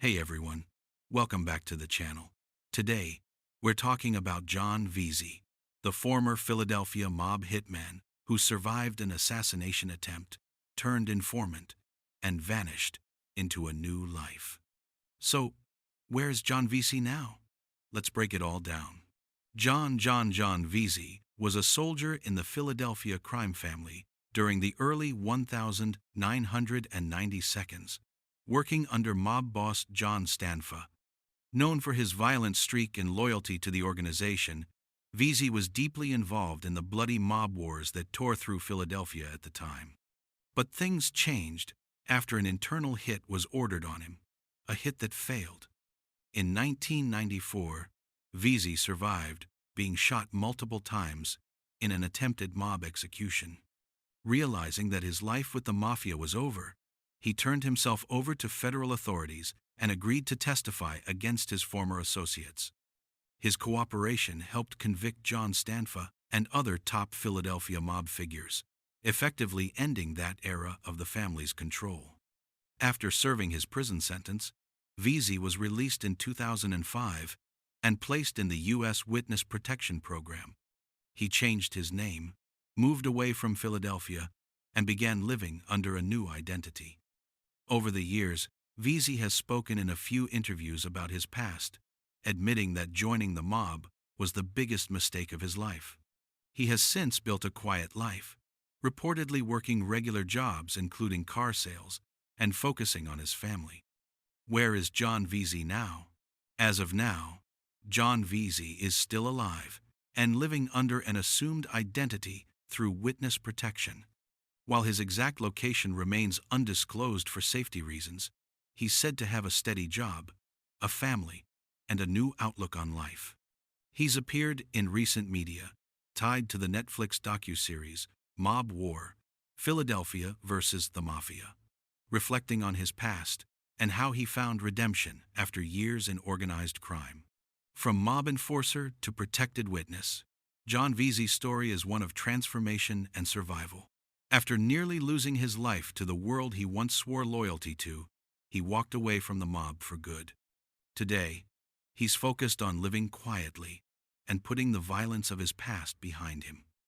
Hey everyone, welcome back to the channel. Today, we're talking about John Veasey, the former Philadelphia mob hitman who survived an assassination attempt, turned informant, and vanished into a new life. So, where's John Veasey now? Let's break it all down. John Veasey was a soldier in the Philadelphia crime family during the early 1992s, working under mob boss John Stanfa. Known for his violent streak and loyalty to the organization, Veasey was deeply involved in the bloody mob wars that tore through Philadelphia at the time. But things changed after an internal hit was ordered on him, a hit that failed. In 1994, Veasey survived being shot multiple times in an attempted mob execution. Realizing that his life with the mafia was over, he turned himself over to federal authorities and agreed to testify against his former associates. His cooperation helped convict John Stanfa and other top Philadelphia mob figures, effectively ending that era of the family's control. After serving his prison sentence, Veasey was released in 2005 and placed in the U.S. Witness Protection Program. He changed his name, moved away from Philadelphia, and began living under a new identity. Over the years, Veasey has spoken in a few interviews about his past, admitting that joining the mob was the biggest mistake of his life. He has since built a quiet life, reportedly working regular jobs including car sales and focusing on his family. Where is John Veasey now? As of now, John Veasey is still alive and living under an assumed identity through witness protection. While his exact location remains undisclosed for safety reasons, he's said to have a steady job, a family, and a new outlook on life. He's appeared in recent media, tied to the Netflix docuseries Mob War, Philadelphia versus the Mafia, reflecting on his past and how he found redemption after years in organized crime. From mob enforcer to protected witness, John Veasey's story is one of transformation and survival. After nearly losing his life to the world he once swore loyalty to, he walked away from the mob for good. Today, he's focused on living quietly and putting the violence of his past behind him.